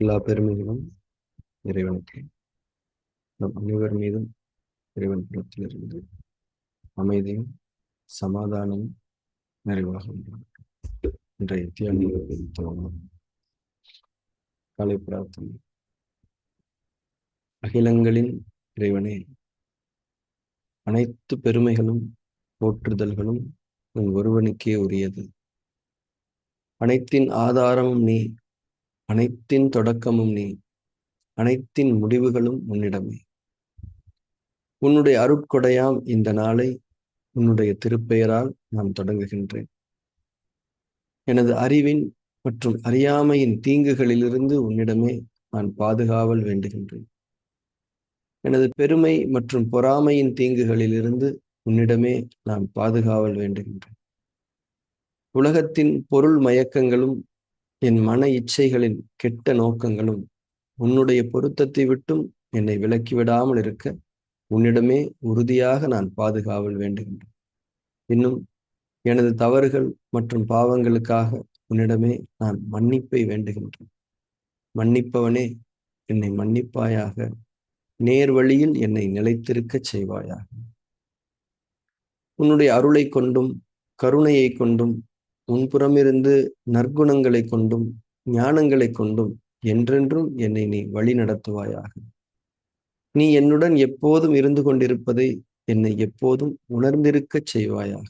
எல்லா பெருமைகளும் இறைவனுக்கு. நம் அனைவர் மீதும் இறைவன் புறத்திலிருந்து அமைதியும் சமாதானமும் நிறைவாக உண்டாகட்டும். இன்றைய தியானம் காலை பிரார்த்தனை. அகிலங்களின் இறைவனே, அனைத்து பெருமைகளும் போற்றுதல்களும் உன் ஒருவனுக்கே உரியது. அனைத்தின் ஆதாரமும் நீ, அனைத்தின் தொடக்கமும் நீ, அனைத்தின் முடிவுகளும் உன்னிடமே. உன்னுடைய அருட்கொடையாம் இந்த நாளை உன்னுடைய திருப்பெயரால் நான் தொடங்குகின்றேன். எனது அறிவின் மற்றும் அறியாமையின் தீங்குகளிலிருந்து உன்னிடமே நான் பாதுகாவல் வேண்டுகின்றேன். எனது பெருமை மற்றும் பொறாமையின் தீங்குகளிலிருந்து உன்னிடமே நான் பாதுகாவல் வேண்டுகின்றேன். உலகத்தின் பொருள் மயக்கங்களும் என் மன இச்சைகளின் கெட்ட நோக்கங்களும் உன்னுடைய பொருத்தத்தை விட்டும் என்னை விலக்கிவிடாமல் இருக்க உன்னிடமே உறுதியாக நான் பாதுகாவல் வேண்டுகின்றேன். இன்னும் எனது தவறுகள் மற்றும் பாவங்களுக்காக உன்னிடமே நான் மன்னிப்பை வேண்டுகின்றேன். மன்னிப்பவனே, என்னை மன்னிப்பாயாக. நேர் வழியில் என்னை நிலைத்திருக்கச் செய்வாயாக. உன்னுடைய அருளை கொண்டும் கருணையை கொண்டும் உன்புறமிருந்து நற்குணங்களை கொண்டும் ஞானங்களை கொண்டும் என்றென்றும் என்னை நீ வழி நடத்துவாயாக. நீ என்னுடன் எப்போதும் இருந்து கொண்டிருப்பதை என்னை எப்போதும் உணர்ந்திருக்கச் செய்வாயாக.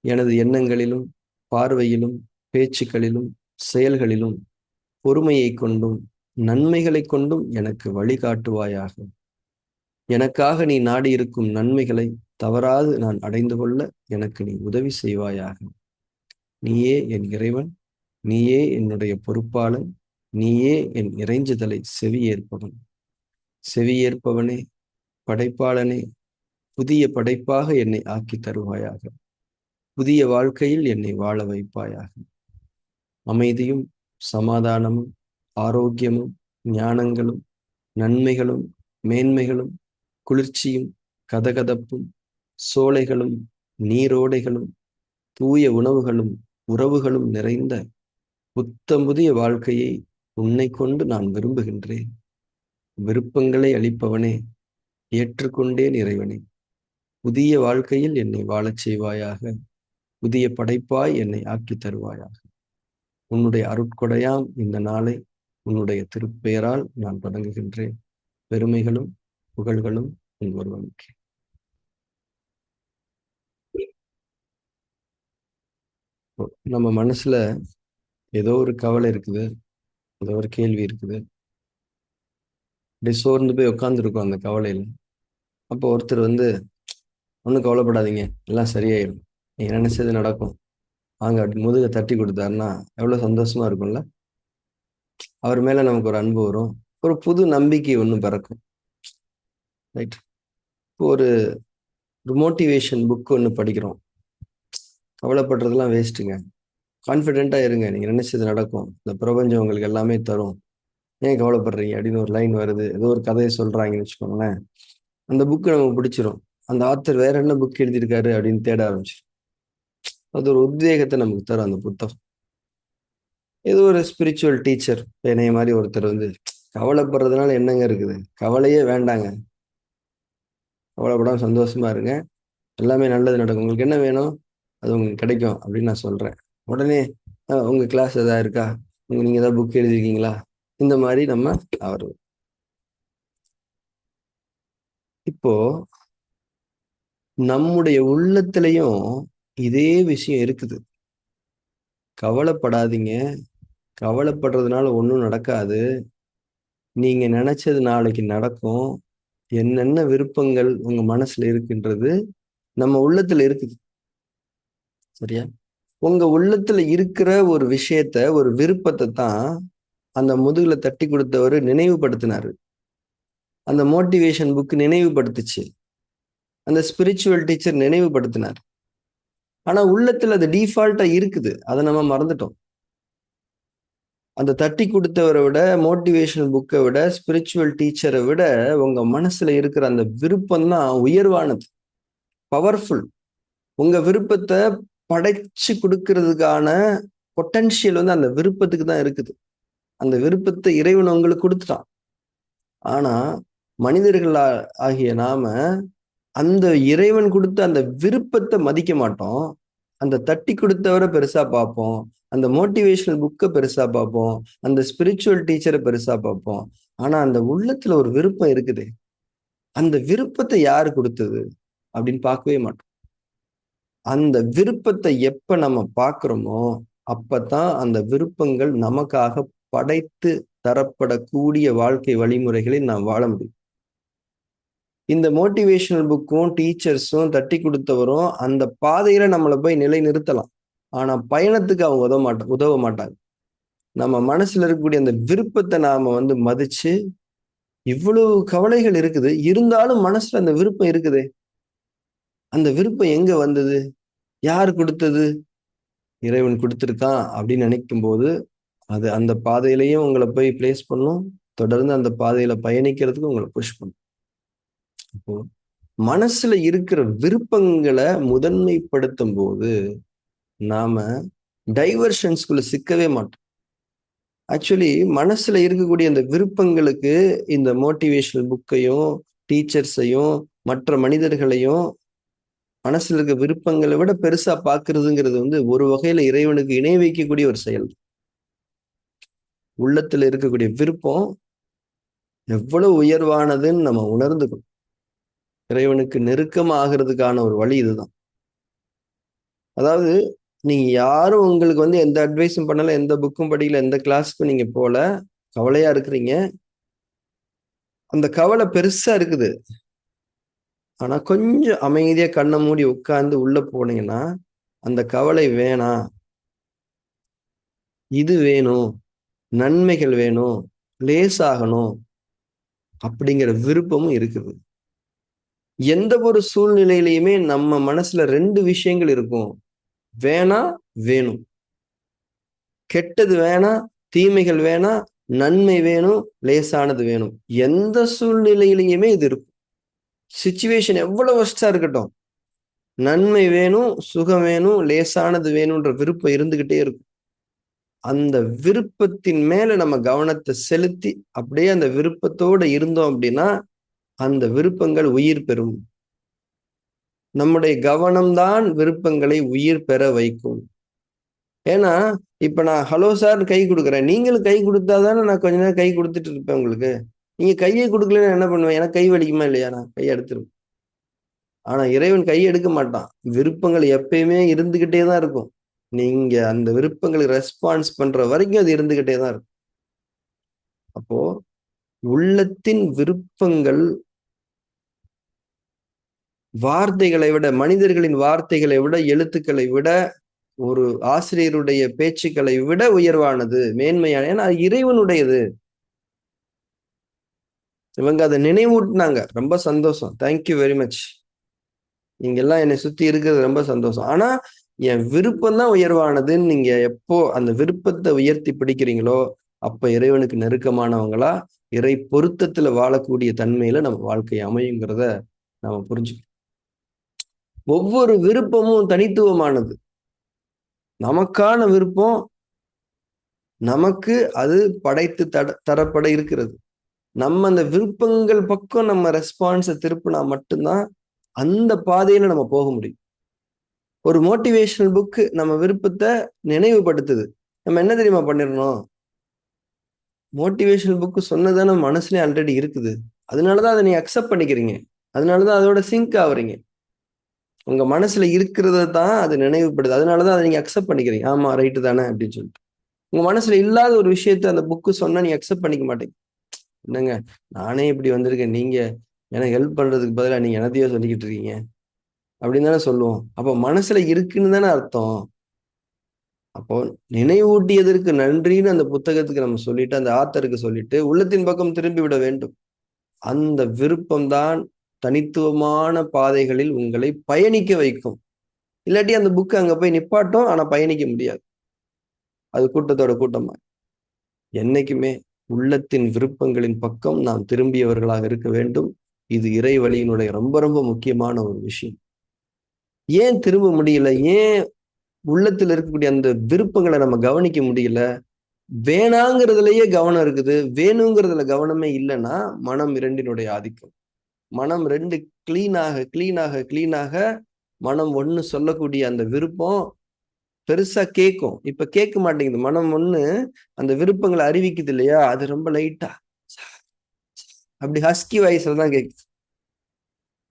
எனது எண்ணங்களிலும் பார்வையிலும் பேச்சுக்களிலும் செயல்களிலும் பொறுமையை கொண்டும் நன்மைகளை கொண்டும் எனக்கு வழிகாட்டுவாயாக. எனக்காக நீ நாடியிருக்கும் நன்மைகளை தவறாது நான் அடைந்து கொள்ள எனக்கு நீ உதவி செய்வாயாக. நீயே என் இறைவன், நீயே என்னுடைய பொறுப்பாளன், நீயே என் இறைஞ்சுதலை செவியேற்பவன். செவியேற்பவனே, படைப்பாளனே, புதிய படைப்பாக என்னை ஆக்கி தருவாயாக. புதிய வாழ்க்கையில் என்னை வாழ வைப்பாயாக. அமைதியும் சமாதானமும் ஆரோக்கியமும் ஞானங்களும் நன்மைகளும் மேன்மைகளும் குளிர்ச்சியும் கதகதப்பும் சோலைகளும் நீரோடைகளும் தூய உணவுகளும் உறவுகளும் நிறைந்த புத்தம் புதிய வாழ்க்கையை உன்னை கொண்டு நான் விரும்புகின்றேன். விருப்பங்களை அளிப்பவனே, ஏற்றுக்கொண்டேன் இறைவனே. புதிய வாழ்க்கையில் என்னை வாழச் செய்வாயாக. புதிய படைப்பாய் என்னை ஆக்கி தருவாயாக. உன்னுடைய அருட்கொடையாம் இந்த நாளை உன்னுடைய திருப்பெயரால் நான் தொடங்குகின்றேன். பெருமைகளும் புகழ்களும் உன் ஒருவனுக்கு. நம்ம மனசுல ஏதோ ஒரு கவலை இருக்குது, ஏதோ ஒரு கேள்வி இருக்குது. அப்படியே சோர்ந்து போய் உட்காந்துருக்கோம் அந்த கவலையில. அப்போ ஒருத்தர் ஒன்றும் கவலைப்படாதீங்க, எல்லாம் சரியாயிடும், நீங்க நினைச்சது நடக்கும் வாங்க அப்படி முதுகை தட்டி கொடுத்தாருன்னா எவ்வளவு சந்தோஷமா இருக்கும்ல. அவர் மேல நமக்கு ஒரு அன்பு வரும், ஒரு புது நம்பிக்கை ஒன்று பிறக்கும். ரைட். இப்போ ஒரு மோட்டிவேஷன் புக் ஒன்று படிக்கிறோம். கவலைப்படுறதுலாம் வேஸ்ட்டுங்க, கான்ஃபிடென்ட்டா இருங்க, நீங்க நினைச்சது நடக்கும், இந்த பிரபஞ்சம் உங்களுக்கு எல்லாமே தரும், ஏன் கவலைப்படுறீங்க அப்படின்னு ஒரு லைன் வருது. ஏதோ ஒரு கதையை சொல்றாங்கன்னு வச்சுக்கோங்களேன். அந்த புக்கு நமக்கு பிடிச்சிரும். அந்த ஆத்தர் வேற என்ன புக் எழுதியிருக்காரு அப்படின்னு தேட ஆரம்பிச்சிடும். அது ஒரு உத்வேகத்தை நமக்கு தரும் அந்த புத்தகம். ஏதோ ஒரு ஸ்பிரிச்சுவல் டீச்சர் என்னைய மாதிரி ஒருத்தர் கவலைப்படுறதுனால என்னங்க இருக்குது, கவலையே வேண்டாங்க, கவலைப்படாம சந்தோஷமா இருங்க, எல்லாமே நல்லது நடக்கும், உங்களுக்கு என்ன வேணும் அது உங்களுக்கு கிடைக்கும் அப்படின்னு நான் சொல்றேன். உடனே உங்க கிளாஸ் ஏதாவது இருக்கா, நீங்க ஏதாவது புக் எழுதிருக்கீங்களா, இந்த மாதிரி நம்ம அவர். இப்போ நம்முடைய உள்ளத்திலையும் இதே விஷயம் இருக்குது. கவலைப்படாதீங்க, கவலைப்படுறதுனால ஒன்றும் நடக்காது, நீங்க நினைச்சது நாளைக்கு நடக்கும். என்னென்ன விருப்பங்கள் உங்க மனசுல இருக்கின்றது நம்ம உள்ளத்துல இருக்குது. சரியா? உங்க உள்ளத்துல இருக்கிற ஒரு விஷயத்த, ஒரு விருப்பத்தை தான் அந்த முதுகுல தட்டி கொடுத்தவர் நினைவுபடுத்தினாரு. அந்த மோட்டிவேஷன் புக் நினைவுபடுத்துச்சு, அந்த ஸ்பிரிச்சுவல் டீச்சர் நினைவுபடுத்தினார். ஆனா உள்ளத்துல அது டிஃபால்ட்டா இருக்குது, அதை நம்ம மறந்துட்டோம். அந்த தட்டி கொடுத்தவரை விட, மோட்டிவேஷனல் புக்கை விட, ஸ்பிரிச்சுவல் டீச்சரை விட உங்க மனசுல இருக்கிற அந்த விருப்பம் தான் உயர்வானது, பவர்ஃபுல். உங்க விருப்பத்தை படைச்சு கொடுக்கறதுக்கான பொட்டன்ஷியல் அந்த விருப்பத்துக்கு தான் இருக்குது. அந்த விருப்பத்தை இறைவன் உங்களுக்கு கொடுத்துட்டான். ஆனா மனிதர்கள் ஆகிய நாம அந்த இறைவன் கொடுத்த அந்த விருப்பத்தை மதிக்க மாட்டோம். அந்த தட்டி கொடுத்தவரை பெருசா பார்ப்போம். அந்த மோட்டிவேஷனல் புக்க பெருசா பார்ப்போம். அந்த ஸ்பிரிச்சுவல் டீச்சரை பெருசா பார்ப்போம். ஆனா அந்த உள்ளத்துல ஒரு விருப்பம் இருக்குதே, அந்த விருப்பத்தை யாரு கொடுத்தது அப்படின்னு பார்க்கவே மாட்டோம். அந்த விருப்பத்தை எப்ப நம்ம பார்க்கிறோமோ, அப்பதான் அந்த விருப்பங்கள் நமக்காக படைத்து தரப்படக்கூடிய வாழ்க்கை வழிமுறைகளை நாம் வாழ முடியும். இந்த மோட்டிவேஷனல் புக்கும், டீச்சர்ஸும், தட்டி கொடுத்தவரும் அந்த பாதையில நம்மள போய் நிலைநிறுத்தலாம். ஆனா பயணத்துக்கு அவங்க உதவ மாட்டாங்க. நம்ம மனசுல இருக்கக்கூடிய அந்த விருப்பத்த நாம மதிச்சு, இவ்வளவு கவலைகள் இருக்குது. இருந்தாலும் மனசுல அந்த விருப்பம் இருக்குதே. அந்த விருப்பம் எங்க வந்தது? யார் குடுத்தது? இறைவன் குடுத்திருக்கான் அப்படின்னு நினைக்கும்போது, அது அந்த பாதையிலயும் உங்கள போய் பிளேஸ் பண்ணும். தொடர்ந்து அந்த பாதையில பயணிக்கிறதுக்கு உங்கள புஷ் பண்ணும். அப்போ மனசுல இருக்கிற விருப்பங்கள முதன்மைப்படுத்தும்போது, நாம டைவர்ஷன்ஸ்குள்ள சிக்கவே மாட்டோம். ஆக்சுவலி மனசுல இருக்கக்கூடிய அந்த விருப்பங்களுக்கு இந்த மோட்டிவேஷனல் புக்கையும், டீச்சர்ஸையும், மற்ற மனிதர்களையும் மனசுல இருக்க விருப்பங்களை விட பெருசா பார்க்கிறதுங்கிறது ஒரு வகையில இறைவனுக்கு இணை வைக்கக்கூடிய ஒரு செயல். உள்ளத்துல இருக்கக்கூடிய விருப்பம் எவ்வளவு உயர்வானதுன்னு நம்ம உணர்ந்துக்கணும். இறைவனுக்கு நெருக்கமா ஆகிறதுக்கான ஒரு வழி இதுதான். அதாவது நீங்க யாரும் உங்களுக்கு எந்த அட்வைஸும் பண்ணல, எந்த புக்கும் படிக்கல, எந்த கிளாஸ்க்கும் நீங்க போல, கவலையா இருக்கிறீங்க. அந்த கவலை பெருசா இருக்குது. ஆனா கொஞ்சம் அமைதியா கண்ணை மூடி உட்கார்ந்து உள்ள போனீங்கன்னா, அந்த கவலை வேணாம், இது வேணும், நன்மைகள் வேணும், லேசாகணும் அப்படிங்கிற விருப்பமும் இருக்குது. எந்த ஒரு சூழ்நிலையிலையுமே நம்ம மனசுல 2 விஷயங்கள் இருக்கும். வேணாம், வேணும். கெட்டது வேணாம், தீமைகள் வேணாம், நன்மை வேணும், லேசானது வேணும். எந்த சூழ்நிலையிலையுமே இது இருக்கும். சிச்சுவேஷன் எவ்வளவு வொர்ஸ்டா இருக்கட்டும். நன்மை வேணும், சுகம் வேணும், லேசானது வேணும்ன்ற விருப்பம் இருந்துகிட்டே இருக்கும். அந்த விருப்பத்தின் மேல நம்ம கவனத்தை செலுத்தி அப்படியே அந்த விருப்பத்தோட இருந்தோம் அப்படின்னா, அந்த விருப்பங்கள் உயிர் பெறும். நம்முடைய கவனம்தான் விருப்பங்களை உயிர் பெற வைக்கும். ஏன்னா, இப்ப நான் ஹலோ சார் கை குடுக்குறேன். நீங்களும் கை குடுத்தா தானே நான் கொஞ்ச நேரம் கை குடுத்துட்டு இருப்பேன் உங்களுக்கு. நீங்க கையே குடுக்கலன்னா என்ன பண்ணுவேன்? எனக்கு கை வலிக்குமா இல்லையா? நான் கைய எடுத்துருவேன். ஆனா இறைவன் கை எடுக்க மாட்டான். விருப்பங்கள் எப்பயுமே இருந்துகிட்டே தான் இருக்கும். நீங்க அந்த விருப்பங்களுக்கு ரெஸ்பான்ஸ் பண்ற வரைக்கும் அது இருந்துகிட்டே தான் இருக்கும். அப்போ உள்ளத்தின் விருப்பங்கள் வார்த்தைகளை விட, மனிதர்களின் வார்த்தைகளை விட, எழுத்துக்களை விட, ஒரு ஆசிரியருடைய பேச்சுக்களை விட உயர்வானது, மேன்மையான. ஏன்னா அது இறைவனுடையது. இவங்க அதை நினைவூட்டினாங்க. ரொம்ப சந்தோஷம். Thank you very much. நீங்க எல்லாம் என்னை சுத்தி இருக்கிறது ரொம்ப சந்தோஷம். ஆனா என் விருப்பம் தான் உயர்வானதுன்னு நீங்க எப்போ அந்த விருப்பத்தை உயர்த்தி பிடிக்கிறீங்களோ, அப்ப இறைவனுக்கு நெருக்கமானவங்களா, இறை பொருத்தத்துல வாழக்கூடிய தன்மையில நம்ம வாழ்க்கை அமையுங்கிறத நாம புரிஞ்சுக்கணும். ஒவ்வொரு விருப்பமும் தனித்துவமானது. நமக்கான விருப்பம் நமக்கு அது படைத்து தரப்பட இருக்கிறது. நம்ம அந்த விருப்பங்கள் பக்கம் நம்ம ரெஸ்பான்ஸை திருப்பினா மட்டும்தான் அந்த பாதையில நம்ம போக முடியும். ஒரு மோட்டிவேஷனல் புக் நம்ம விருப்பத்தை நினைவுபடுத்துது. நம்ம என்ன தெரியுமா பண்ணிடணும்? மோட்டிவேஷனல் புக் சொன்னதை நம்ம மனசுலயே ஆல்ரெடி இருக்குது. அதனாலதான் அதை நீங்க அக்செப்ட் பண்ணிக்கிறீங்க. அதனாலதான் அதோட சிங்க் ஆகுறீங்க. உங்க மனசுல இருக்கிறத தான் அது நினைவுபடுது. அதனாலதான் அதை நீங்க அக்செப்ட் பண்ணிக்கிறீங்க. ஆமா ரைட்டு தானே அப்படின்னு சொல்லிட்டு. உங்க மனசுல இல்லாத ஒரு விஷயத்த அந்த புக்கு சொன்னா நீங்க அக்செப்ட் பண்ணிக்க மாட்டீங்க. என்னங்க நானே இப்படி வந்திருக்கேன், நீங்க எனக்கு ஹெல்ப் பண்றதுக்கு பதிலா நீங்க என்னத்தையோ சொல்லிக்கிட்டு இருக்கீங்க அப்படின்னு தானே சொல்லுவோம். அப்போ மனசுல இருக்குன்னு தானே அர்த்தம். அப்போ நினைவூட்டியதற்கு நன்றின்னு அந்த புத்தகத்துக்கு நம்ம சொல்லிட்டு, அந்த ஆத்தருக்கு சொல்லிட்டு உள்ளத்தின் பக்கம் திரும்பி விட வேண்டும். அந்த விருப்பம்தான் தனித்துவமான பாதைகளில் உங்களை பயணிக்க வைக்கும். இல்லாட்டி அந்த புக்கு அங்க போய் நிப்பாட்டும், ஆனா பயணிக்க முடியாது. அது கூட்டத்தோட கூட்டமா. என்னைக்குமே உள்ளத்தின் விருப்பங்களின் பக்கம் நாம் திரும்பியவர்களாக இருக்க வேண்டும். இது இறை வழியினுடைய ரொம்ப ரொம்ப முக்கியமான ஒரு விஷயம். ஏன் திரும்ப முடியல? ஏன் உள்ளத்துல இருக்கக்கூடிய அந்த விருப்பங்களை நம்ம கவனிக்க முடியல? வேணாங்கிறதுலயே கவனம் இருக்குது, வேணுங்கிறதுல கவனமே இல்லைன்னா மனம் இரண்டினுடைய ஆதிக்கம். மனம் ரெண்டு கிளீனாக கிளீனாக கிளீனாக மனம் ஒண்ணு சொல்லக்கூடிய அந்த விருப்பம் பெருசா கேட்கும். இப்ப கேட்க மாட்டேங்குது. மனம் ஒண்ணு அந்த விருப்பங்களை அறிவிக்குது இல்லையா? அது ரொம்ப லைட்டா அப்படி ஹஸ்கி வாய்ஸ்ல தான் கேக்குது.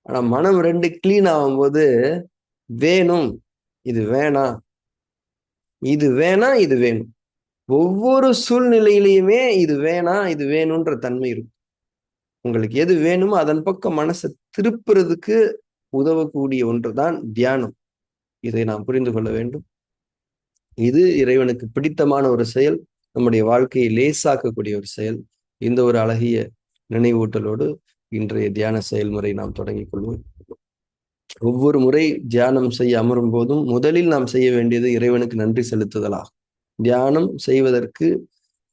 ஆனா மனம் ரெண்டு கிளீன் ஆகும்போது வேணும், இது வேணாம், இது வேணாம், இது வேணும். ஒவ்வொரு சூழ்நிலையிலையுமே இது வேணாம், இது வேணும்ன்ற தன்மை இருக்கும். உங்களுக்கு எது வேணுமோ அதன் பக்கம் மனசை திருப்புறதுக்கு உதவக்கூடிய ஒன்றுதான் தியானம். இதை நாம் புரிந்து கொள்ள வேண்டும். இது இறைவனுக்கு பிடித்தமான ஒரு செயல். நம்முடைய வாழ்க்கையை லேசாக்கக்கூடிய ஒரு செயல். இந்த ஒரு அழகிய நினைவூட்டலோடு இன்றைய தியான செயல்முறை நாம் தொடங்கிக் கொள்வோம். ஒவ்வொரு முறை தியானம் செய்ய அமரும் போதும் முதலில் நாம் செய்ய வேண்டியது இறைவனுக்கு நன்றி செலுத்துதலாகும். தியானம் செய்வதற்கு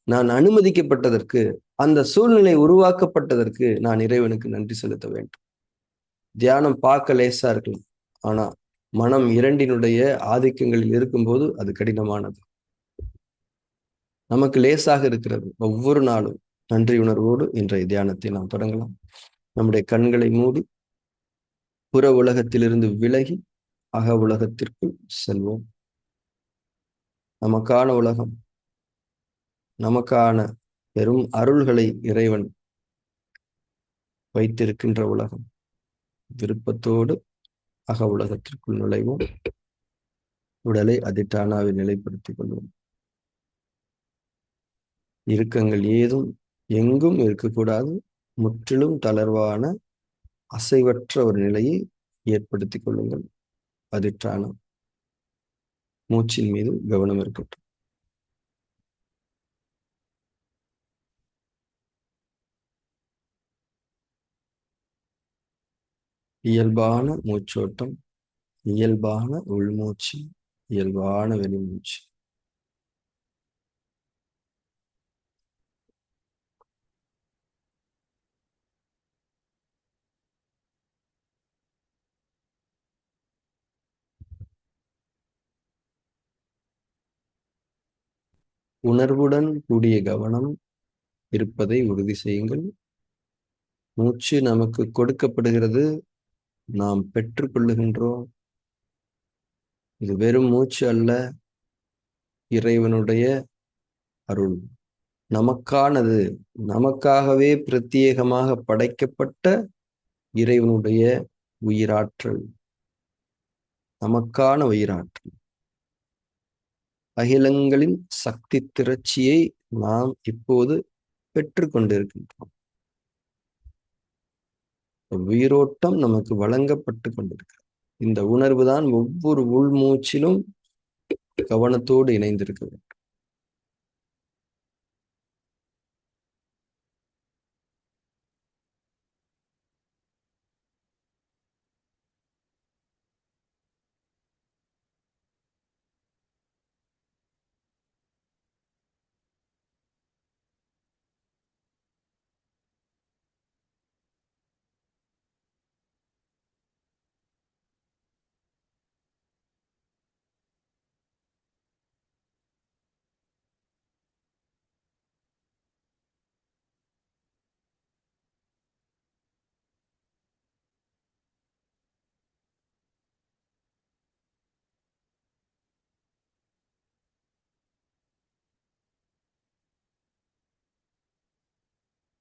நான் அனுமதிக்கப்பட்டதற்கு, அந்த சூழ்நிலை உருவாக்கப்பட்டதற்கு நான் இறைவனுக்கு நன்றி செலுத்த வேண்டும். தியானம் பார்க்க லேசா இருக்கலாம். ஆனா மனம் இரண்டினுடைய ஆதிக்கங்களில் இருக்கும்போது அது கடினமானது. நமக்கு லேசாக இருக்கிறது. ஒவ்வொரு நாளும் நன்றி உணர்வோடு இன்றைய தியானத்தை நாம் தொடங்கலாம். நம்முடைய கண்களை மூடி புற உலகத்திலிருந்து விலகி அக உலகத்திற்குள் செல்வோம். நமக்கான உலகம், நமக்கான பெரும் அருள்களை இறைவன் வைத்திருக்கின்ற உலகம். விருப்பத்தோடு அக உலகத்திற்குள் நுழைவோம். உடலை அதிட்டானாவில் நிலைப்படுத்திக் கொள்வோம். இறுக்கங்கள் ஏதும் எங்கும் இருக்கக்கூடாது. முற்றிலும் தளர்வான அசைவற்ற ஒரு நிலையை ஏற்படுத்திக் கொள்ளுங்கள். அதிட்டானம். மூச்சின் மீது கவனம் இருக்கட்டும். இயல்பான மூச்சோட்டம், இயல்பான உள்மூச்சு, இயல்பான வெளிமூச்சு. உணர்வுடன் கூடிய கவனம் இருப்பதை உறுதி செய்யுங்கள். மூச்சு நமக்கு கொடுக்கப்படுகிறது, நாம் பெற்றுக் கொள்ளுகின்றோம். இது வெறும் மூச்சு அல்ல, இறைவனுடைய அருள். நமக்கானது, நமக்காகவே பிரத்யேகமாக படைக்கப்பட்ட இறைவனுடைய உயிராற்றல், நமக்கான உயிராற்றல். அகிலங்களின் சக்தி திரட்சியை நாம் இப்போது பெற்றுக் கொண்டிருக்கின்றோம். உயிரோட்டம் நமக்கு வழங்கப்பட்டு கொண்டிருக்கிறது. இந்த உணர்வு தான் ஒவ்வொரு உள்மூச்சிலும் கவனத்தோடு இணைந்திருக்க வேண்டும்.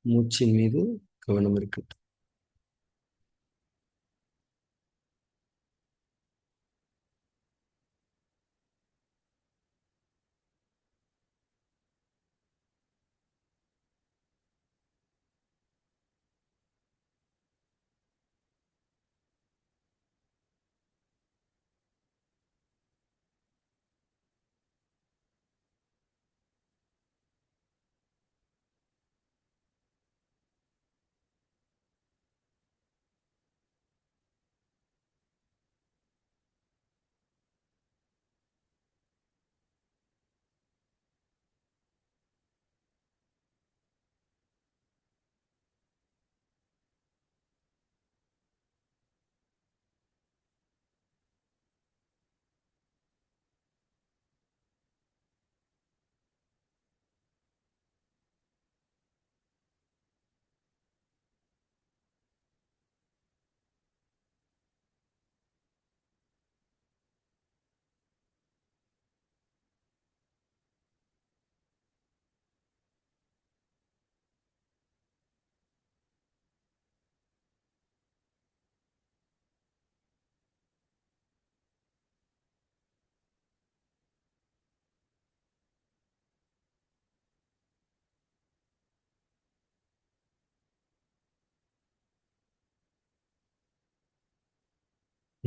மூச்சின் மீது கவனம் இருக்கட்டும்.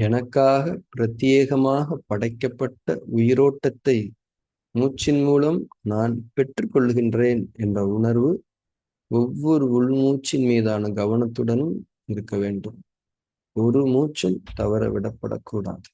எனக்காக பிரத்யேகமாக படைக்கப்பட்ட உயிரோட்டத்தை மூச்சின் மூலம் நான் பெற்றுக்கொள்கின்றேன் என்ற உணர்வு ஒவ்வொரு உள்மூச்சின் மீதான கவனத்துடனும் இருக்க வேண்டும். ஒரு மூச்சும் தவற விடப்படக்கூடாது.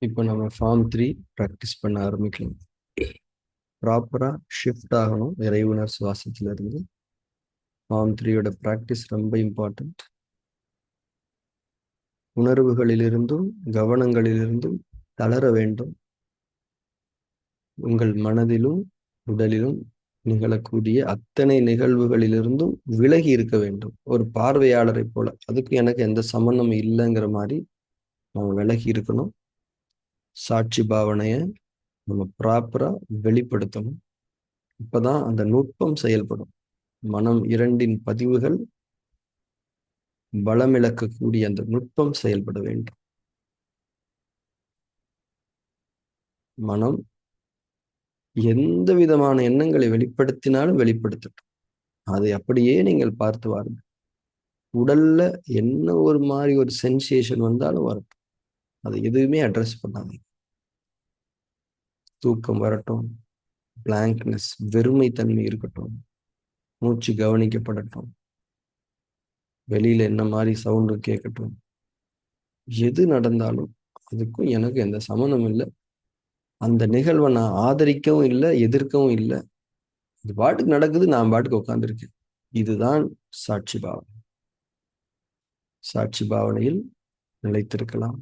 இப்போ நம்ம ஃபார்ம் 3 ப்ராக்டிஸ் பண்ண ஆரம்பிக்கலாம். ப்ராப்பரா ஷிஃப்ட் ஆகணும் இறைவுணர் சுவாசத்துல இருந்து. ஃபார்ம் 3யோட ப்ராக்டிஸ் ரொம்ப இம்பார்ட்டன்ட். உணர்வுகளிலிருந்தும் கவனங்களிலிருந்தும் தளர வேண்டும். உங்கள் மனதிலும் உடலிலும் நிகழக்கூடிய அத்தனை நிகழ்வுகளிலிருந்தும் விலகி இருக்க வேண்டும். ஒரு பார்வையாளரை போல. அதுக்கு எனக்கு எந்த சம்பந்தமும் இல்லைங்கிற மாதிரி நம்ம விலகி இருக்கணும். சாட்சி பாவனைய நம்ம ப்ராப்பரா வெளிப்படுத்தணும். இப்பதான் அந்த நுட்பம் செயல்படும். மனம் இரண்டின் பதிவுகள் பலமிழக்கக்கூடிய அந்த நுட்பம் செயல்பட வேண்டும். மனம் எந்த விதமான எண்ணங்களை வெளிப்படுத்தினாலும் வெளிப்படுத்தட்டும். அதை அப்படியே நீங்கள் பார்த்து வாருங்கள். உடல்ல என்ன ஒரு மாதிரி ஒரு சென்சேஷன் வந்தாலும் வரட்டும். அதை எதுவுமே அட்ரஸ் பண்ணாதீங்க. தூக்கம் வரட்டும், பிளாங்க்னஸ், வெறுமை தன்மை இருக்கட்டும், மூச்சு கவனிக்கப்படட்டும், வெளியில என்ன மாதிரி சவுண்டு கேட்கட்டும். எது நடந்தாலும் அதுக்கும் எனக்கு எந்த சம்மந்தம் இல்லை. அந்த நிகழ்வை நான் ஆதரிக்கவும் இல்லை, எதிர்க்கவும் இல்லை. இது பாட்டுக்கு நடக்குது, நான் பாட்டுக்கு உட்காந்துருக்கேன். இதுதான் சாட்சி பாவனை. சாட்சி பாவனையில் நிலைத்திருக்கலாம்.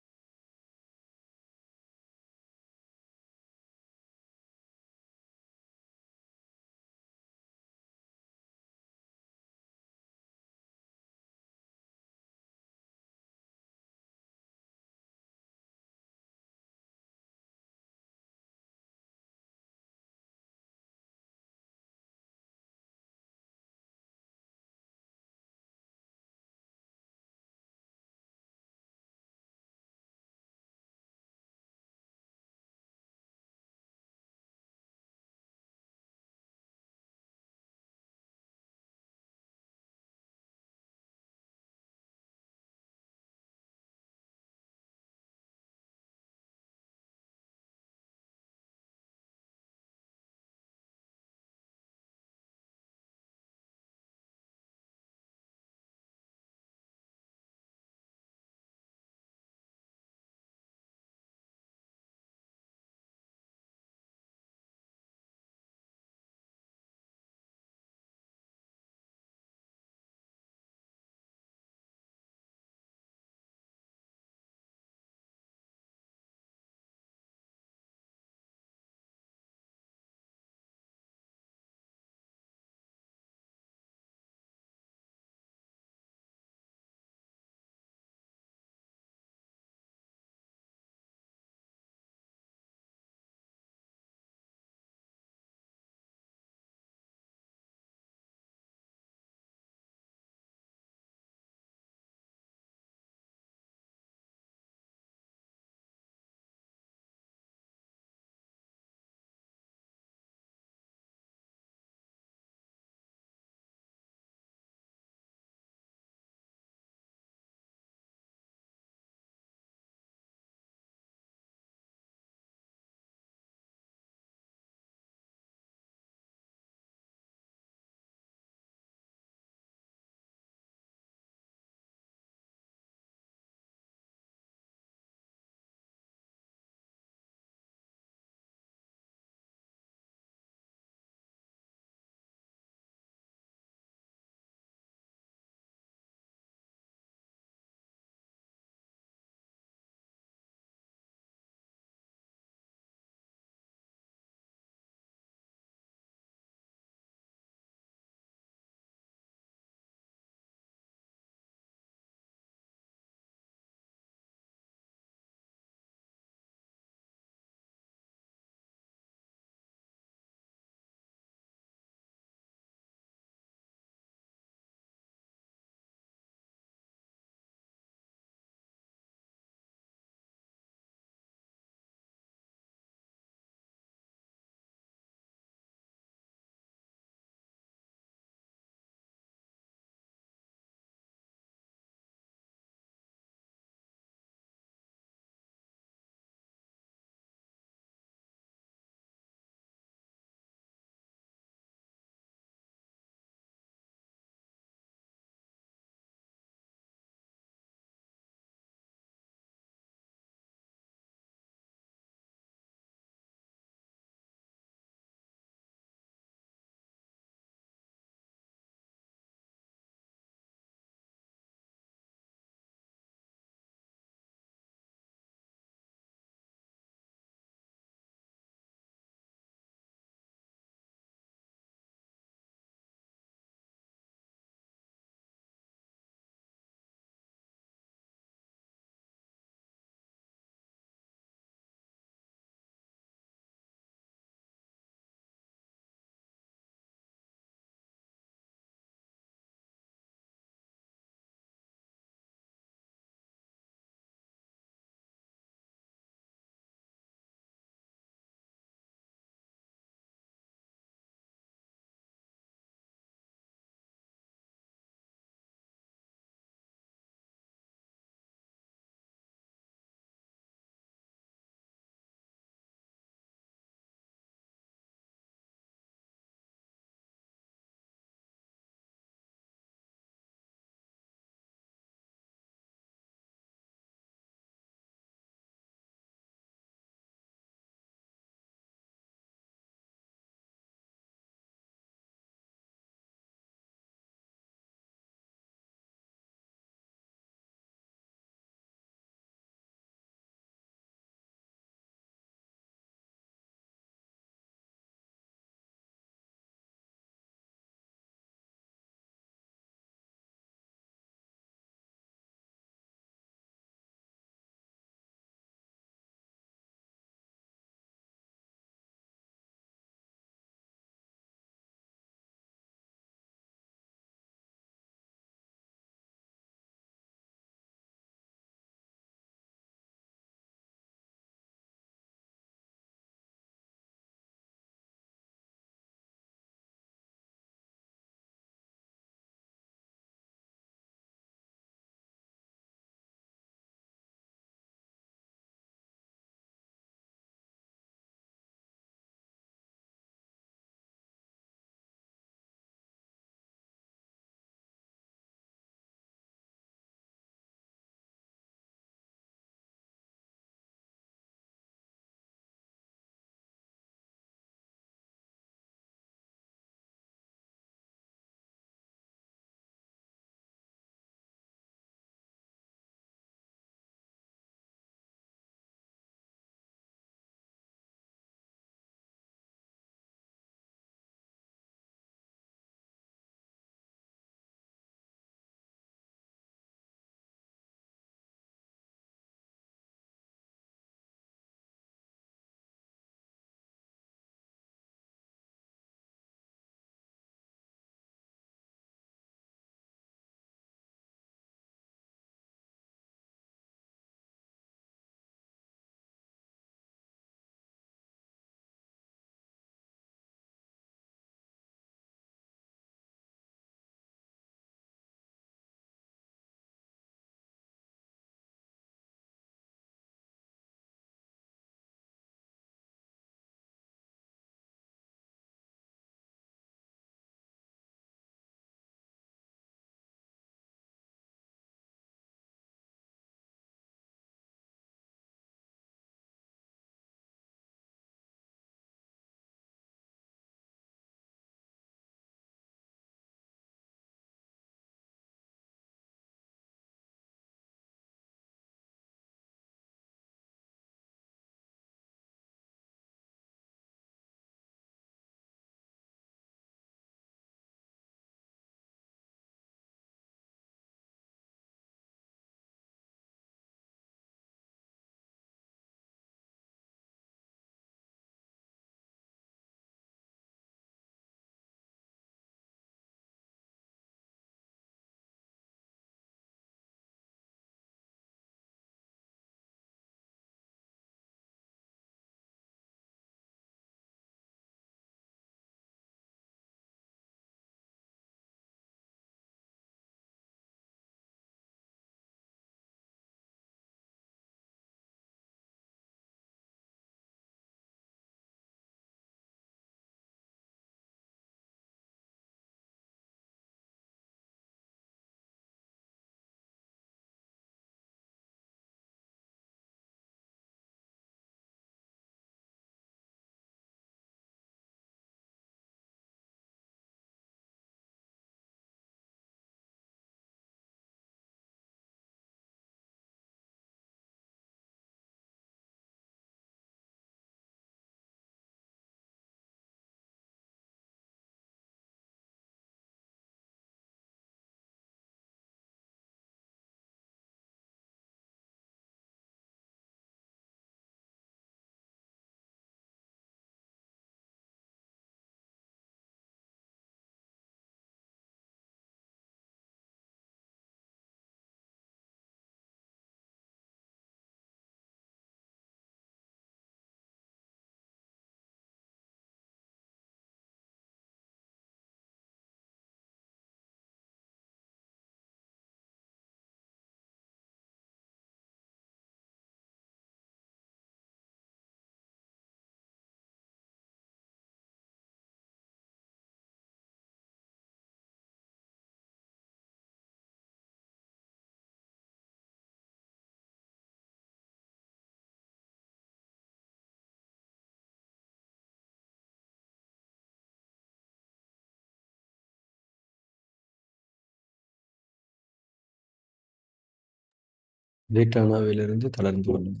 லேட்டானாவிலிருந்து தளர்ந்து கொள்ளும்.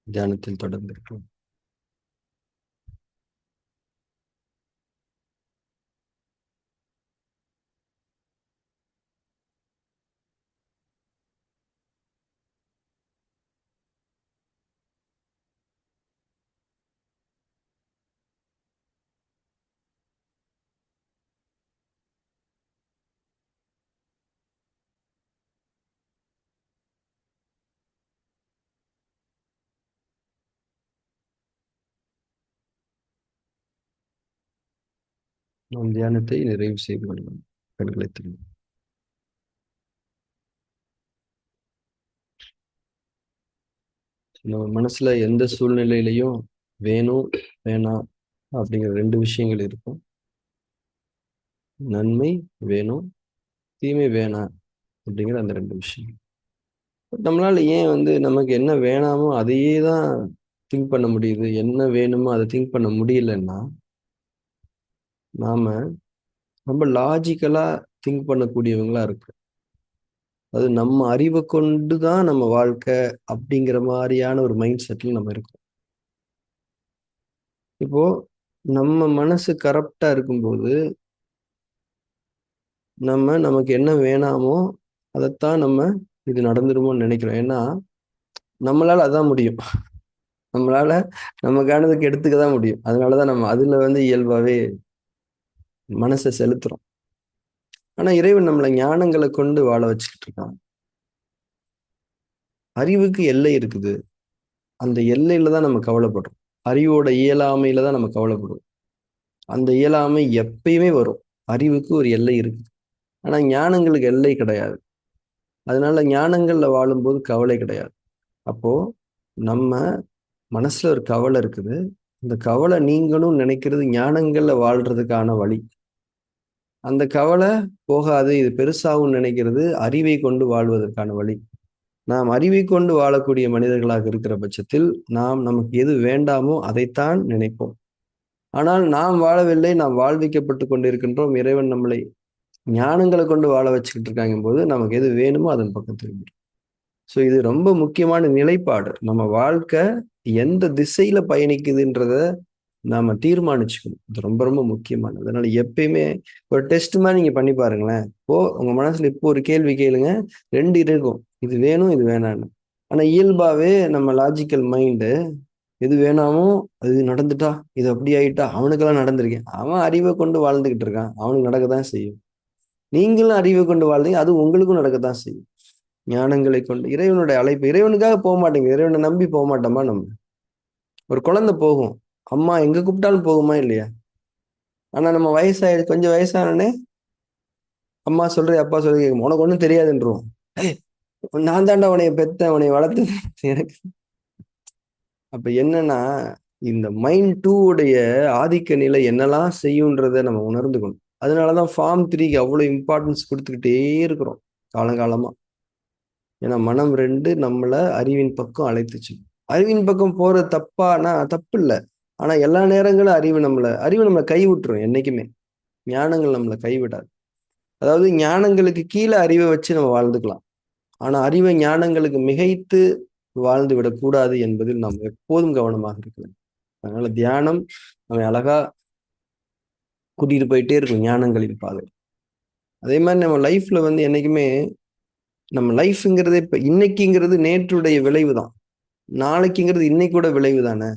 தியானத்தில் தொடர்ந்து இருக்கலாம். நாம் தியானத்தை நிறைவு செய்து கொள்ளலாம். கண்களை திறந்து. நம்ம மனசுல எந்த சூழ்நிலையிலையும் வேணும், வேணாம் அப்படிங்கிற 2 விஷயங்கள் இருக்கும். நன்மை வேணும், தீமை வேணாம் அப்படிங்கிற அந்த 2 விஷயம். நம்மளால ஏன் நமக்கு என்ன வேணாமோ அதையே தான் திங்க் பண்ண முடியுது? என்ன வேணுமோ அத திங்க் பண்ண முடியலன்னா, நாம ரொம்ப லாஜிக்கலா திங்க் பண்ணக்கூடியவங்களா இருக்கோம். அது நம்ம அறிவ கொண்டு தான் நம்ம வாழ்க்கை அப்படிங்கிற மாரியான ஒரு மைண்ட் செட்ல நம்ம இருக்கோம். இப்போ நம்ம மனசு கரப்ட்டா இருக்கும்போது, நமக்கு என்ன வேணாமோ அதத்தான் இது நடந்துருமோன்னு நெனைக்கிறோம். ஏன்னா, நம்மளால அதான் முடியும். நம்மளால நமக்கானத எடுத்துக்க தான் முடியும். அதனால தான் நம்ம அதுல இயல்பாவே மனச செலுத்துறோம். ஆனா இறைவன் நம்மள ஞானங்கள கொண்டு வாழ வச்சுக்கிட்டு இருக்கான். அறிவுக்கு எல்லை இருக்குது. அந்த எல்லையில தான் நம்ம கவலைப்படுறோம். அறிவோட இயலாமையில தான் நம்ம கவலைப்படுவோம். அந்த இயலாமை எப்பயுமே வரும். அறிவுக்கு ஒரு எல்லை இருக்கு. ஆனா ஞானங்களுக்கு எல்லை கிடையாது. அதனால ஞானங்கள்ல வாழும்போது கவலை கிடையாது. அப்போ நம்ம மனசுல ஒரு கவலை இருக்குது. இந்த கவலை நீங்கணும்னு நினைக்கிறது ஞானங்கள்ல வாழ்றதுக்கான வழி. அந்த கவலை போகாது, இது பெருசாகும்னு நினைக்கிறது அறிவை கொண்டு வாழ்வதற்கான வழி. நாம் அறிவை கொண்டு வாழக்கூடிய மனிதர்களாக இருக்கிற பட்சத்தில், நமக்கு எது வேண்டாமோ அதைத்தான் நினைப்போம். ஆனால் நாம் வாழவில்லை, நாம் வாழ்விக்கப்பட்டுக் கொண்டிருக்கின்றோம். இறைவன் நம்மளை ஞானங்கள கொண்டு வாழ வச்சுக்கிட்டு இருக்காங்கும்போது, நமக்கு எது வேணுமோ அதன் பக்கம் திரும்பிரும். ஸோ இது ரொம்ப முக்கியமான நிலைப்பாடு. நம்ம வாழ்க்கை எந்த திசையில பயணிக்குதுன்றத நாம தீர்மானிச்சுக்கணும். இது ரொம்ப ரொம்ப முக்கியமானது. அதனால எப்பயுமே ஒரு டெஸ்ட் மாரி நீங்க பண்ணி பாருங்களேன். இப்போ உங்க மனசுல இப்போ ஒரு கேள்வி கேளுங்க. 2 இருக்கும். இது வேணும், இது வேணான்னு. ஆனா இயல்பாவே நம்ம லாஜிக்கல் மைண்டு எது வேணாமோ அது நடந்துட்டா, இது அப்படி ஆயிட்டா, அவனுக்கெல்லாம் நடந்திருக்கேன். அவன் அறிவை கொண்டு வாழ்ந்துகிட்டு இருக்கான். அவனுக்கு நடக்கத்தான் செய்யும். நீங்களும் அறிவை கொண்டு வாழ்ந்தீங்க, அது உங்களுக்கும் நடக்கத்தான் செய்யும். ஞானங்களை கொண்டு இறைவனுடைய அழைப்பு இறைவனுக்காக போக மாட்டேங்க. இறைவனை நம்பி போக மாட்டோமா நம்ம? ஒரு குழந்தை போகும். அம்மா எங்க கூப்பிட்டாலும் போகுமா இல்லையா? ஆனா நம்ம வயசாயிடுச்சு கொஞ்சம் வயசானோடனே அம்மா சொல்றது அப்பா சொல்றது கேட்கும். உனக்கு ஒண்ணும் தெரியாதுன்றுவோம். ஏய், நான் தாண்டா உன்னைய பெத்தேன், உன்னைய வளர்த்தேன். எனக்கு அப்ப என்னன்னா, இந்த மைண்ட் 2 உடைய ஆதிக்க நிலை என்னெல்லாம் செய்யுன்றத நம்ம உணர்ந்துக்கணும். அதனாலதான் ஃபார்ம் 3க்கு அவ்வளவு இம்பார்ட்டன்ஸ் குடுத்துக்கிட்டே இருக்கிறோம். காலங்காலமா. ஏன்னா மனம் 2 நம்மள அறிவின் பக்கம் அழைத்துச்சு. அறிவின் பக்கம் போறது தப்பானா தப்பில்ல. ஆனா எல்லா நேரங்களும் அறிவு நம்மள கைவிட்டுரும் என்னைக்குமே. ஞானங்கள் நம்மள கைவிடாது. அதாவது ஞானங்களுக்கு கீழ அறிவ வச்சு நம்ம வாழ்ந்துக்கலாம். ஆனா அறிவை ஞானங்களுக்கு மிகைத்து வாழ்ந்து விடக்கூடாது என்பதில் நாம் எப்போதும் கவனமாக இருக்க வேண்டும். அதனால தியானம் நம்மை அழகா கூட்டிட்டு போயிட்டே இருக்கும் ஞானங்களின் பாதை. அதே மாதிரி நம்ம லைஃப்ல என்னைக்குமே நம்ம லைஃப்ங்கிறதே இப்ப இன்னைக்குங்கிறது நேற்றுடைய விளைவு தான். நாளைக்குங்கிறது இன்னைக்கூட விளைவு தானே.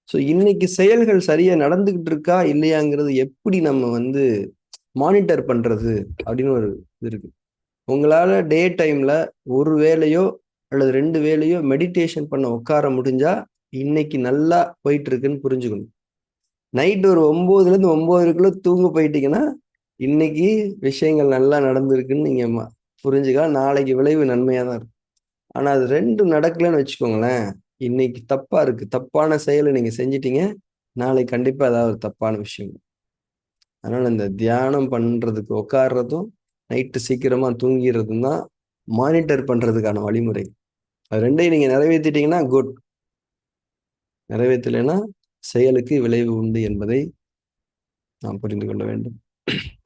ஸோ இன்னைக்கு செயல்கள் சரியா நடந்துகிட்டு இருக்கா இல்லையாங்கிறது எப்படி நம்ம மானிட்டர் பண்றது அப்படின்னு ஒரு இது இருக்கு. உங்களால டே டைம்ல ஒரு வேலையோ அல்லது 2 வேலையோ மெடிடேஷன் பண்ண உட்கார முடிஞ்சா இன்னைக்கு நல்லா போயிட்டு இருக்குன்னு புரிஞ்சுக்கணும். நைட் ஒரு 9ல இருந்து 9:30க்குள்ள தூங்க போயிட்டீங்கன்னா இன்னைக்கு விஷயங்கள் நல்லா நடந்திருக்குன்னு நீங்க புரிஞ்சுக்கலாம். நாளைக்கு விளைவு நன்மையா தான் இருக்கும். ஆனா அது 2ம் நடக்கலன்னு வச்சுக்கோங்களேன், இன்னைக்கு தப்பா இருக்கு. தப்பான செயலை நீங்க செஞ்சிட்டீங்க. நாளைக்கு கண்டிப்பா ஏதாவது ஒரு தப்பான விஷயம். அதனால இந்த தியானம் பண்றதுக்கு உட்கார்றதும், நைட்டு சீக்கிரமா தூங்கிறதும் தான் மானிட்டர் பண்றதுக்கான வழிமுறை. அது 2யும் நீங்க நிறைவேத்திட்டீங்கன்னா குட். நிறைவேத்தலைன்னா செயலுக்கு விளைவு உண்டு என்பதை நாம் புரிந்து கொள்ள வேண்டும்.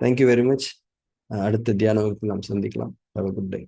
Thank you very much. அடுத்த தியான வகுப்பில் நாம் சந்திக்கலாம். Have a good day.